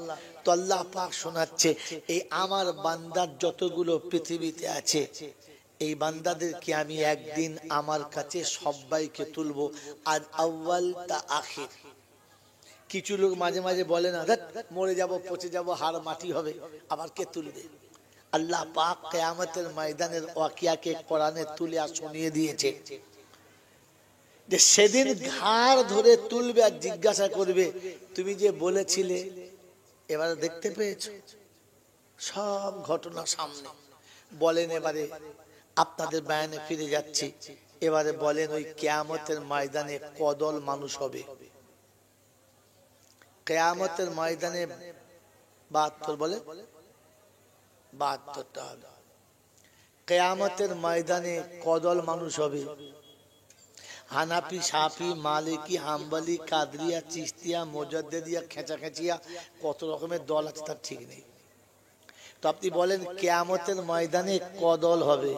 তো আল্লাহ পাক শোনাচ্ছে, এই আমার বান্দার যতগুলো পৃথিবীতে আছে, এই বান্দাদেরকে আমি একদিন আমার কাছে সবাইকে তুলবো, আর আউয়াল তা আখির। কিছু লোক মাঝে মাঝে বলে না, মরে যাব, পচে যাব, হাড় মাটি হবে, আবার কে তুলবে? আল্লাহ পাক কিয়ামতের ময়দানের ওয়াকিয়াকে কোরআনে তুলে আর শুনিয়ে দিয়েছে যে সেদিন ঘাড় ধরে তুলবে আর জিজ্ঞাসা করবে, তুমি যে বলেছিলে এবারে দেখতে পেয়েছো? সব ঘটনা সামনে। বলেন এবারে আপনাদের বয়ানে ফিরে যাচ্ছি, এবারে বলেন ওই কিয়ামতের ময়দানে কদল মানুষ হবে? কিয়ামতের ময়দানে 72 বলে 72টা হবে। কিয়ামতের ময়দানে কদল মানুষ হবে। হানাফি, শাফি, মালিকি, হাম্বলি, কাদরিয়া, চিশতিয়া, মুজাদ্দিদিয়া, খেঁচাখেঁচিয়া, কত রকমের দল আছে তার ঠিক নেই। তো আপনি বলেন কিয়ামতের ময়দানে ক দল হবে?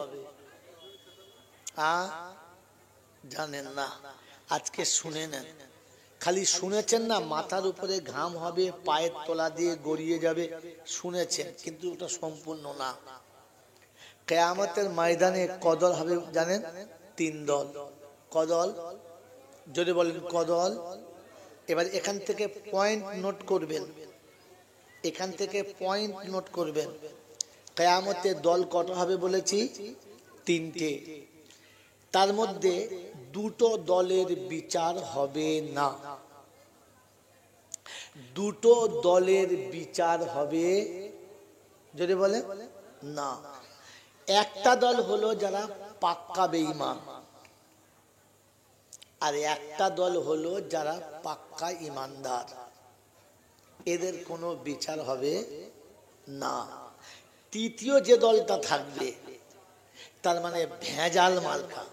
জানেন না? আজকে শুনে নেন। খালি শুনেছেন না, মাথার উপরে ঘাম হবে, পায়ের তলা দিয়ে গড়িয়ে যাবে, শুনেছেন, কিন্তু ওটা সম্পূর্ণ না। কিয়ামতের ময়দানে ক দল হবে জানেন? 3 দল। ক দল? যদি বলেন ক দল? এবার এখান থেকে পয়েন্ট নোট করবেন, এখান থেকে পয়েন্ট নোট করবেন। কিয়ামতে দল কত হবে বলেছি? 3টে। তার মধ্যে 2টো দলের বিচার হবে না। 2টো দলের বিচার হবে যদি বলে না। একটা দল হলো যারা পাক্কা বেঈমান, আর একটা দল হলো যারা পাক্কা ইমানদার। এদের কোনো বিচার হবে না। তৃতীয় যে দলটা থাকবে তার মানে ভেজাল মার্কা,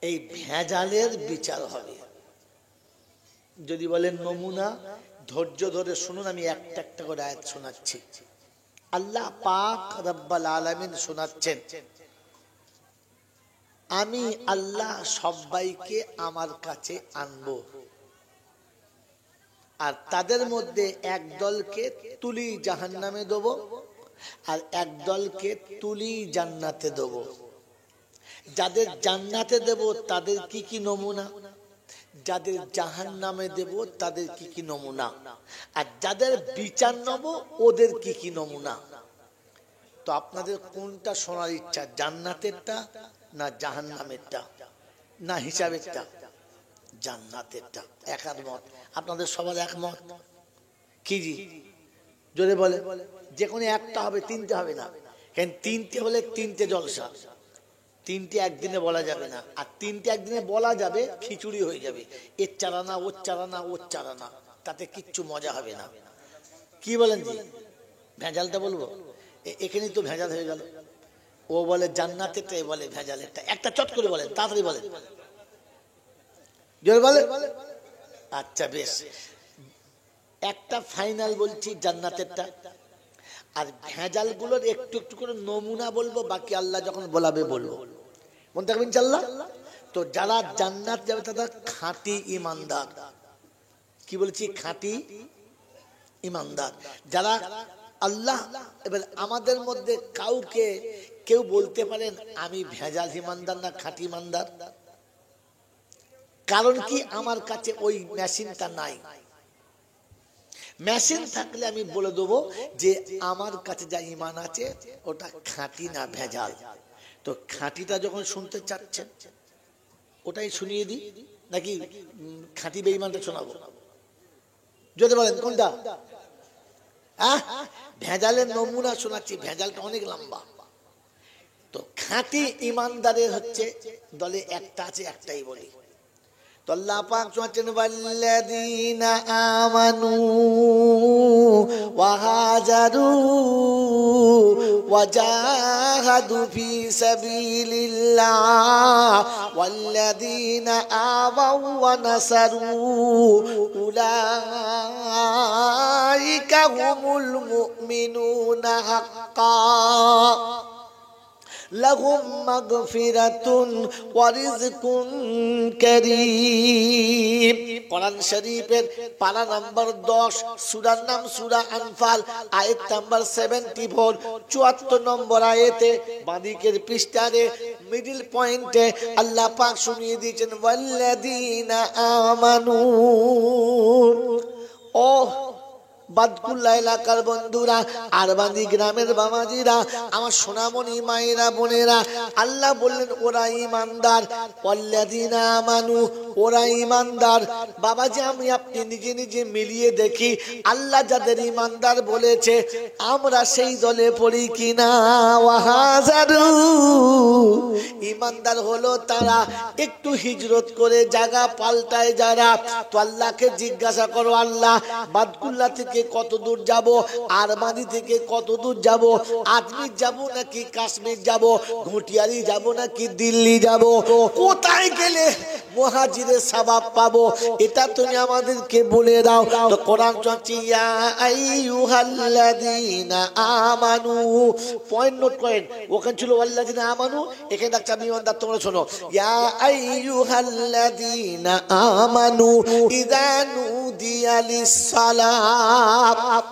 এই ভেজালের বিচার হবে। যদি বলেন নমুনা, ধৈর্য ধরে শুনুন, আমি একটা একটা করে আয়াত শোনাচ্ছি। আল্লাহ পাক রব্বুল আলামিন শোনাচ্ছেন, আমি আল্লাহ সবাইকে আমার কাছে আনবো, আর তাদের মধ্যে এক দলকে তুলি জাহান্নামে দেব, আর এক দলকে তুলি জান্নাতে দেব। যাদের জান্নাতে দেব তাদের কি কি নমুনা, যাদের জাহান্নামে দেব তাদের কি কি নমুনা, আর যাদের বিচার নেব ওদের কি কি নমুনা। তো আপনাদের কোনটা শোনার ইচ্ছা, জান্নাতেরটা না জাহান্নামেরটা না হিসাবেরটা? জান্নাতেরটা। একমত? আপনাদের সবার একমত কি জি? জোরে বলে। যে কোনো একটা হবে, 3টে হবে না। কেন 3টে হলে 3টে জলসা, 3টে একদিনে বলা যাবে না। আর 3টে একদিনে বলা যাবে, খিচুড়ি হয়ে যাবে, এর চারানা ওর চারানা ওর চারানা, তাতে কিচ্ছু মজা হবে না। কি বলেন জি? ভেজালটা বলবো, এখানেই তো ভেজাল হয়ে গেল। ও বলে জান্নাতেরটা, এ বলে ভেজালেরটা। একটা চট করে বলেন, তাড়াতাড়ি বলেন, জোরে বলে। আচ্ছা বেশ, একটা ফাইনাল বলছি জান্নাতেরটা, আর ভেজাল গুলোর একটু একটু করে নমুনা বলবো, বাকি আল্লাহ যখন বলাবে বলবো। মনে থাকবেন ইনশাআল্লাহ। তো যারা জান্নাত যাবে তারা খাঁটি ইমানদার। কি বলেছি? খাঁটি ইমানদার। যারা আল্লাহ, এবার আমাদের মধ্যে কাউকে কেউ বলতে পারেন আমি ভেজাল ইমানদার না খাঁটি ইমানদার? কারণ কি? আমার কাছে ওই মেশিনটা নাই। মেশিন থাকলে আমি বলে দেবো যে আমার কাছে যা ইমান আছে ওটা খাঁটি না ভেজাল। তো খাঁটিটা যখন শুনতে চাচ্ছেন ওটাই শুনিয়ে দিই, নাকি খাঁটি বেঈমানটা শোনাবো? যদি বলেন কোনটা? ভেজালের নমুনা শোনাচ্ছি, ভেজালটা অনেক লম্বা। তো খাঁটি ইমানদারের হচ্ছে দলে একটা আছে, একটাই বলি। তো আল্লাহ পাক শোনাচ্ছেন, ওয়াল্লাযীনা আমানু ওয়া হাজারু ওয়া জাহাদু ফি সাবিলিল্লাহ ওয়াল্লাযীনা আওয়াউ ওয়া নাসারু উলাইকা হুমুল মুমিনুনা হাক্কান লাহুম মাগফিরাতুন ওয়া রিজকুন কারীম। কোরআন শরীফের পারা নাম্বার 10, সূরার নাম সূরা আনফাল, আয়াত নাম্বার 74, 74 নম্বর আয়াতে বাঁদিকের পৃষ্ঠারে মিডল পয়েন্টে আল্লাহ পাক শুনিয়ে দিয়েছেন, ওয়াল্লাযীনা আমানু। ও বাদকুল্লা এলাকার বন্ধুরা, আরবানি গ্রামের বাবাজিরা, আমার সোনামণি মায়েরা বোনেরা, আল্লাহ বললেন ওরা ইমানদার। ওয়াল্লাযীনা আমানু, ওরা ইমানদার। বাবাজি আমি আপনি নিজে নিজে মিলিয়ে দেখি আল্লাহ যাদের ইমানদার বলেছে আমরা সেই দলে পড়ি কিনা। ওয়াহাজারু ইমানদার হলো তারা একটু হিজরত করে জায়গা পাল্টায় যারা। তো আল্লাহকে জিজ্ঞাসা করো, আল্লাহ বাদকুল্লা থেকে কত দূর যাব, আরমানি থেকে কত দূর যাব, আজমির যাব নাকি কাশ্মীর যাব, ঘুটিয়ারি যাব নাকি দিল্লি যাব, কোথায় গেলে মুহাজিরের সওয়াব পাবো এটা তুমি আমাদেরকে বলে দাও। তো কোরআন চলছে ইয়া আইয়ুহাল্লাযীনা আমানু, পয়েন্ট নোট করেন, ওখানে ছিল ওয়াল্লাযীনা আমানু, এখানে ডাকছে আমি ইমানদার, তোমরা শোনো ইয়া আইয়ুহাল্লাযীনা আমানু ইযা নুদিয়া লিস-সালাত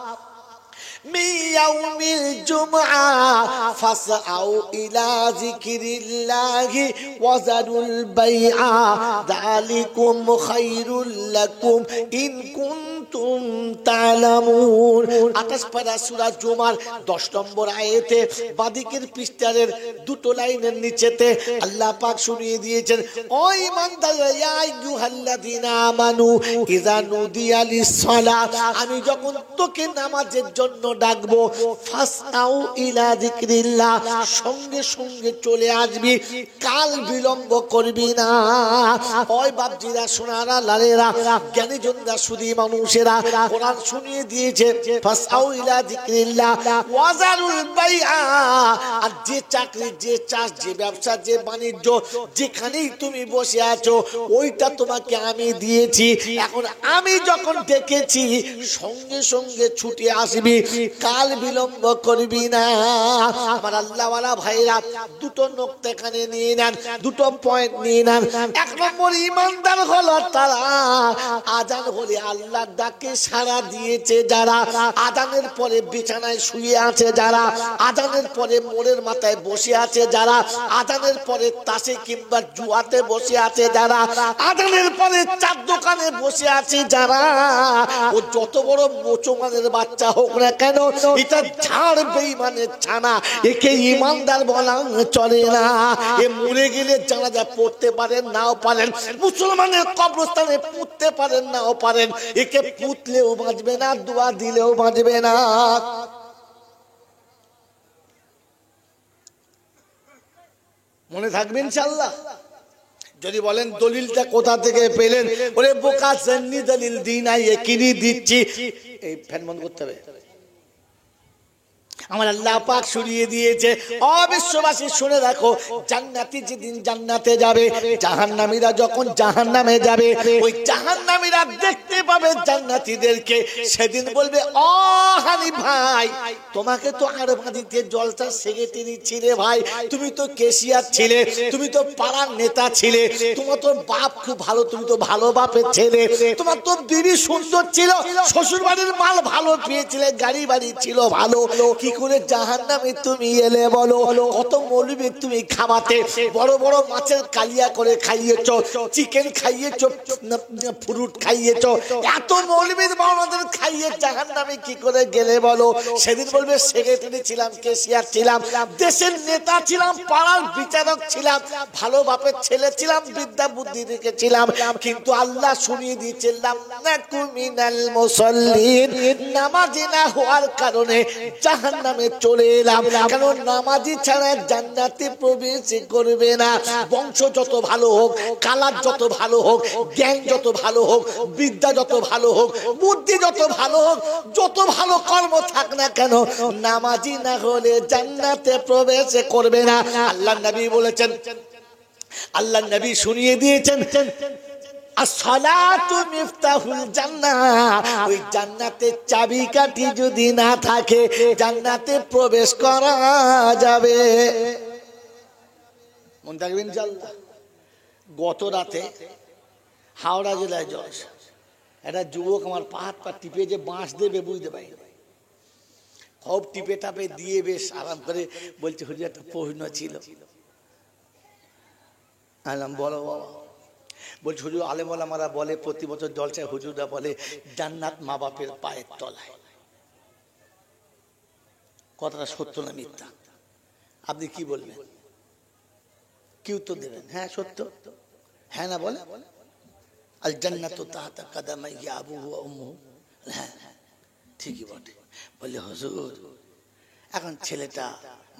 من يوم الجمعة فاسعوا إلى ذكر الله وذروا البيع ذلكم خير لكم إن كنتم تعلمون। 28 পারা সূরা জুমার 10 নম্বর আয়াতে বাদিকের পৃষ্ঠারের দুটো লাইনের নিচেতে আল্লাহ পাক শুনিয়ে দিয়েছেন, ও ঈমানদাররা ইয়া আইয়ুহাল্লাযীনা আমানু ইযা নুদিয়া লিস-সালাত, আমি যখন তোকে নামাজের জন্য ডাকবো ফাসআউ ইলা যিকরিল্লাহ, সঙ্গে সঙ্গে চলে আসবি, কাল বিলম্ব করবি না। ওই বাপজিরা সোনারা লালেরা জ্ঞানীজনরা সুধী মানুষেরা কোরআন শুনিয়ে দিয়েছে ফাসআউ ইলা যিকরিল্লাহ ওয়াজারুল বাইআ, আর যে চাকরি যে চাষ যে ব্যবসা যে বাণিজ্য যেখানেই তুমি বসে আছো ওইটা তোমাকে আমি দিয়েছি, এখন আমি যখন ডেকেছি সঙ্গে সঙ্গে ছুটে আসবি, কাল বিলম্ব করবি না। আমার আল্লাহওয়ালা ভাইরা দুটো নোকতা এখানে নিয়ে নেন, দুটো পয়েন্ট নিয়ে নেন। 1 নম্বর ইমানদার হলো তারা আজান হলে আল্লাহর ডাকে সাড়া দিয়েছে যারা, আজানের পরে বিছানায় শুয়ে আছে যারা, আজানের পরে মোড়ের মাথায় বসে আছে যারা, আজানের পরে তাসে কিংবা জুয়াতে বসে আছে যারা, আজানের পরে চার দোকানে বসে আছে যারা, ও যত বড় মোচমানের বাচ্চা হোক না কেন এটা ঝাড় বেঈমানের ছানা, একে ইমানদার বলা চলে না। এ মরে গেলে জানাজা পড়তে পারেন নাও পারেন, মুসলমানের কবরস্থানে পুঁততে পারেন নাও পারেন, একে পুঁতলেও বাঁচবে না, দোয়া দিলেও বাঁচবে না। মনে থাকবে ইনশাআল্লাহ। যদি বলেন দলিলটা কোথা থেকে পেলেন, ওরে বোকা জান্নি দলিল দিন আই একিনি দিচ্ছি, এই ফ্যান বন্ধ করতে হবে। আমার আল্লাহ পাক শুনিয়ে দিয়েছে, অবিশ্ববাসী শুনে রাখো, জান্নাতি যেদিন জান্নাতে যাবে, জাহান্নামীরা যখন জাহান্নামে যাবে, ওই জাহান্নামীরা দেখতে পাবে জান্নাতীদেরকে, সেদিন বলবে ও হানি ভাই তোমাকে তো আর বাঁধিতে জলসা সেক্রেটারি ছিলে ভাই, তুমি তো কেশিয়ার ছিলে, তুমি তো পাড়ার নেতা ছিলে, তোমার তো বাপ খুব ভালো, তুমি তো ভালো বাপের ছেলে, তোমার তো বিবি সুন্দর ছিল, শ্বশুর বাড়ির মাল ভালো পেয়েছিলে, গাড়ি বাড়ি ছিল ভালো, কি করে জাহান্নামে তুমি এলে বলো? কত মৌলবি তুমি খাওয়াতে, বড় বড় মাছের কালিয়া করে খাইয়েছো, চিকেন খাইয়েছো, ফ্রুট খাইয়েছো, এত মৌলবীর বাবাদের খাইয়ে জাহান্নামে কি করে গেলে বলো? সেদিন বলবে সেক্রেটারি ছিলাম, কেশিয়ার ছিলাম, দেশের নেতা ছিলাম, পাড়ার বিচারক ছিলাম, ভালো বাপের ছেলে ছিলাম, বিদ্যা বুদ্ধি রেখেছিলাম, কিন্তু আল্লাহ শুনিয়ে দিয়েছিলাম মিনাল মুসাল্লিন, নামাজি না হওয়ার কারণে জাহান্নামে চলে এলাম। কারণ নামাজি ছাড়া জান্নাতে প্রবেশ করবে না। বংশ যত ভালো হোক, কালার যত ভালো হোক, জ্ঞান যত ভালো হোক, বিদ্যা যত ভালো হোক, বুদ্ধি যত ভালো হোক, যত ভালো কর্ম থাক না কেন, নামাজি না হলে জান্নাতে প্রবেশ করবে না। আল্লাহ নবী বলেছেন, আল্লাহ নবী শুনিয়ে দিয়েছেন আসসালাতু মিফতাহুল জান্নাহ, ওই জান্নাতের চাবিকাঠি যদি না থাকে জান্নাতে প্রবেশ করা যাবে। মন থাকবেন ইনশাআল্লাহ। গত রাতে হাওড়া জেলায় জলসা, একটা যুবক আমার পাহাড় পা টিপে যে বাঁশ দেবে বুঝতে পারি, খুব টিপে টাপে দিয়ে বেশ আরাম করে বলছে হুজুর একটা প্রশ্ন ছিল। আলাম বলো বাবা। বলছে হুজুর আলেম ওলামারা বলে প্রতি বছর জলসায় হুজুররা বলে জান্নাত মা বাপের পায়ের তলায়, কথাটা সত্য না মিথ্যা? আপনি কি বলবেন, কি উত্তর দেবেন? হ্যাঁ সত্য, হ্যাঁ না বলে আল জান্নাতু তাহতা কাদামাইয়া আবুহু ওয়া উম্মুহু। হ্যাঁ ঠিকই বটে। বললে হুজুর এখন ছেলেটা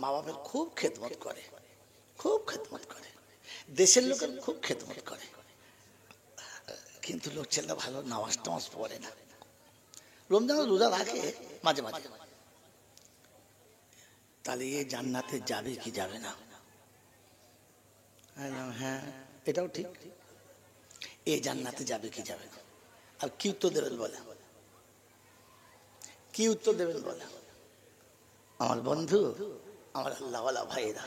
মা বাবার খুব খেদমত করে, খুব খেদমত করে, দেশের লোকের খুব খেদমত করে, কিন্তু লোক ছেলেটা ভালো নামাজ টামাজ পড়ে না, রমজান রোজা রাখে মাঝে মাঝে। তাহলে এই জান্নাতে যাবে কি যাবে না? হ্যাঁ এটাও ঠিক, এই জান্নাতে যাবে কি যাবে না? আর কি উত্তর দেবেন বলে, কি উত্তর দেবেন বলে? আমার বন্ধু, আমার আল্লাহওয়ালা ভাইরা,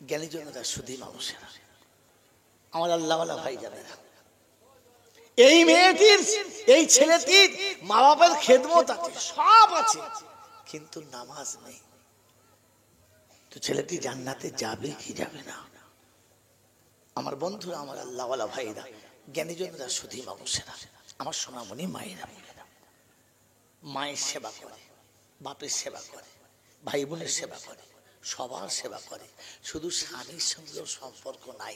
জ্ঞানী জনেরা, সুধী মানুষেরা, আমার আল্লাহওয়ালা ভাই জানেরা, এই মেয়েটির এই ছেলেটির মা বাবার খেদমত আছে, সব আছে, কিন্তু নামাজ নেই। তো ছেলেটি জান্নাতে যাবে কি যাবে না? আমার বন্ধুরা, আমার আল্লাহওয়ালা ভাইরা, জ্ঞানী জনেরা, সুধী মানুষেরা, আমার সোনামণি মায়েরা, মায়ের সেবা করে, বাপের সেবা করে, ভাই বোনের সেবা করে, সবার সেবা করে, শুধু স্বামীর সঙ্গেও সম্পর্ক নাই,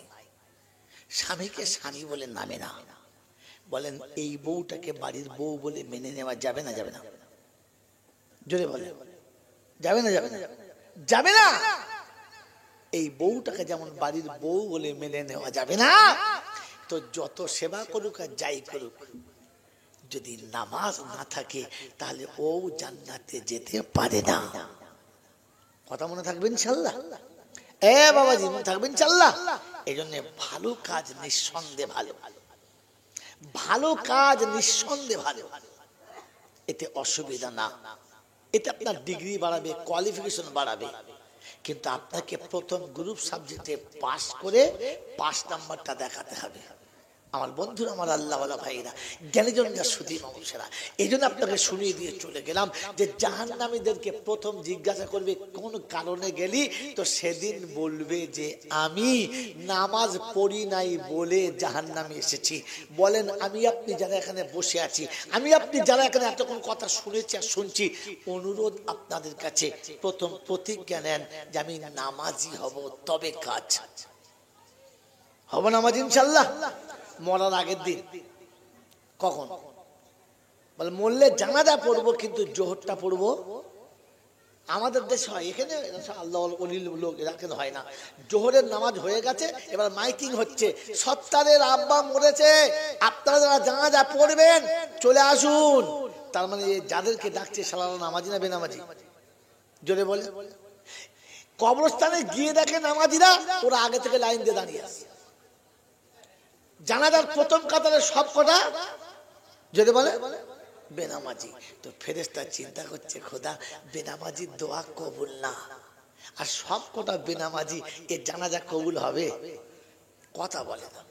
স্বামীকে স্বামী বলে নামে না। বলেন এই বউটাকে বাড়ির বউ বলে মেনে নেওয়া যাবে না যাবে না? জোরে বলে, যাবে না যাবে না? যাবে না। এই বউটাকে যেমন বাড়ির বউ বলে মেনে নেওয়া যাবে না, তো যত সেবা করুক আর যাই করুক, যদি নামাজ না থাকে তাহলে ও জান্নাতে যেতে পারে না। কথা মনে থাকবে ইনশাআল্লাহ? এ বাবাজি মনে থাকবে ইনশাআল্লাহ? এই জন্য ভালো কাজ নিঃসন্দেহে ভালো, ভালো কাজ নিঃসন্দেহে ভালো, এতে অসুবিধা না। এটা আপনার ডিগ্রি বাড়াবে, কোয়ালিফিকেশন বাড়াবে, কিন্তু আপনাকে প্রথম গ্রুপ সাবজেক্টে পাস করে 5 নাম্বারটা দেখাতে হবে। আমার বন্ধুরা, আমার আল্লাহওয়ালা ভাইরা, জ্ঞানীজনরা, সুধী মানুষেরা, এই জন্য আপনাকে শুনিয়ে দিয়ে চলে গেলাম যে জাহান্নামীদেরকে প্রথম জিজ্ঞাসা করবে কোন কারণে গেলি, তো সেদিন বলবে যে আমি নামাজ পড়ি নাই বলে জাহান্নামে এসেছি। বলেন আমি আপনি যারা এখানে বসে আছি, আমি আপনি যারা এখানে এতক্ষণ কথা শুনেছি আর শুনছি, অনুরোধ আপনাদের কাছে প্রথম প্রতিজ্ঞা নেন যে আমি নামাজি হব, তবে কাজ হব নামাজি ইনশাআল্লাহ। মরার আগের দিন কখন বলে মরলে জানাজা পড়বো, কিন্তু জোহরটা পড়বো। আমাদের দেশে হয়, এখানে আল্লাহ লোক এখানে হয় না। জোহরের নামাজ হয়ে গেছে, এবার মাইকিং হচ্ছে, সত্তারের আব্বা মরেছে, আপনারা যারা জানাজা পড়বেন চলে আসুন। তার মানে যাদেরকে ডাকছে সালারা নামাজি না বেনামাজি? জোরে বলে। কবরস্থানে গিয়ে দেখে নামাজিরা, ওরা আগে থেকে লাইন দিয়ে দাঁড়িয়ে আছে। জানাজার প্রথম কাতারে সব কটা যদি বলে বেনামাজি, তো ফেরেশতা চিন্তা করছে খোদা বেনামাজির দোয়া কবুল না, আর সব কটা বেনামাজি, এ জানাজা কবুল হবে? কথা বলে না।